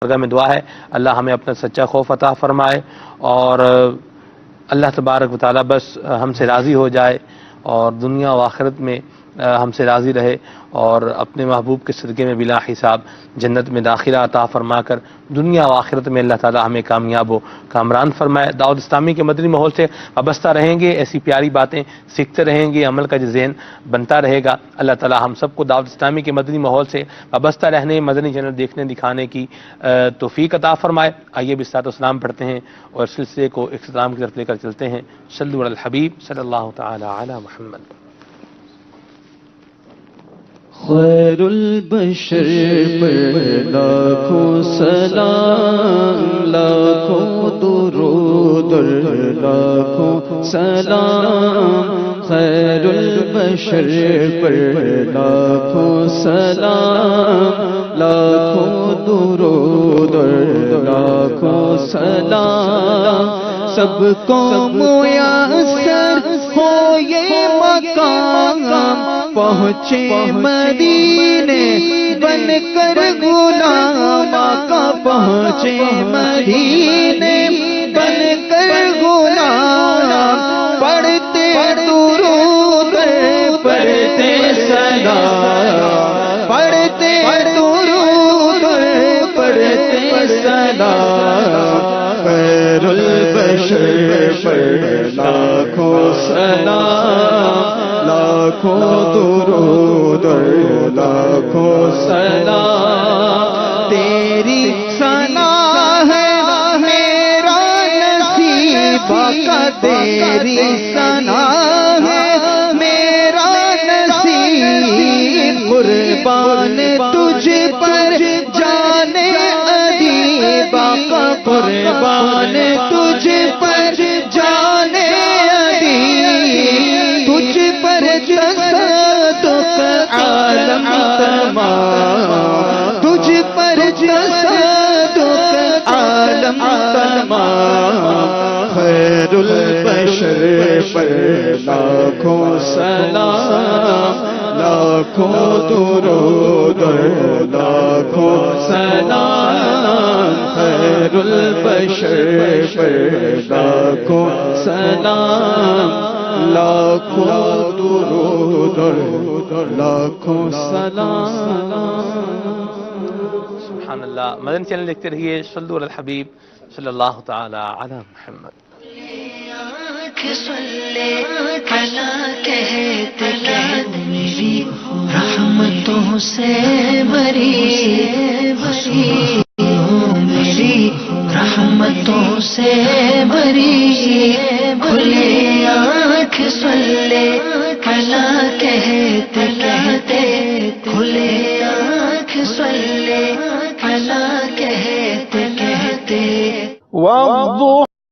بارگاہ میں دعا ہے اللہ ہمیں اپنا سچا خوف عطا فرمائے اور اللہ تبارک و تعالی بس ہم سے راضی ہو جائے اور دنیا و آخرت میں ہم سے راضی رہے اور اپنے محبوب کے صدقے میں بلا حساب جنت میں داخلہ عطا فرما کر دنیا و آخرت میں اللہ تعالی ہمیں کامیاب و کامران فرمائے۔ دعوت اسلامی کے مدنی ماحول سے وابستہ رہیں گے، ایسی پیاری باتیں سیکھتے رہیں گے، عمل کا جو ذہن بنتا رہے گا۔ اللہ تعالی ہم سب کو دعوت اسلامی کے مدنی ماحول سے وابستہ رہنے، مدنی چینل دیکھنے دکھانے کی توفیق عطا فرمائے۔ آئیے بھی صلاۃ و سلام پڑھتے ہیں اور سلسلے کو اختتام کی طرف لے کر چلتے ہیں۔ صلوا علی الحبیب صلی اللہ تعالی علی محمد۔ خیر البشر پر لاکھوں سلام، لاکھوں درود لاکھوں سلام، خیر البشر پر لاکھوں سلام، لاکھوں درود لاکھوں سلام، سب کو میسر ہو یہ مقام، پہنچے مدینے بن کر غلام آقا، پہنچے مدینے بن کر غلام، پڑھتے درود پڑھتے سلام، پڑھتے درود پڑھتے سلام، خیر البشر پر لاکھوں سلام، لاکھوں درود لاکھوں سلام، تیری ثنا ہے میرا نصیب آقا، تیری ثنا ہے میرا نصیب، قربان تجھ پر جانے ادیب آقا، قربان تجھ پر جانے ادیب، تجھ پر تصدق عالم تمام، تجھ پر تصدق عالم تمام، خیر البشر پر لاکھوں سلام، لاکھوں درود لاکھوں سلام، خیر البشر پر لاکھوں سلام، لاکھوں درود لاکھوں سلام۔ سبحان اللہ۔ مدنی چینل دیکھتے رہیے، صلو علی الحبیب صلی اللہ تعالی علی محمد۔ کہتے میری رحمتوں سے بری، میری رحمتوں سے بری، کھلے آنکھ صلی کلا کہتے کہتے، کھلے آنکھ صلی کلا کہتے کہتے،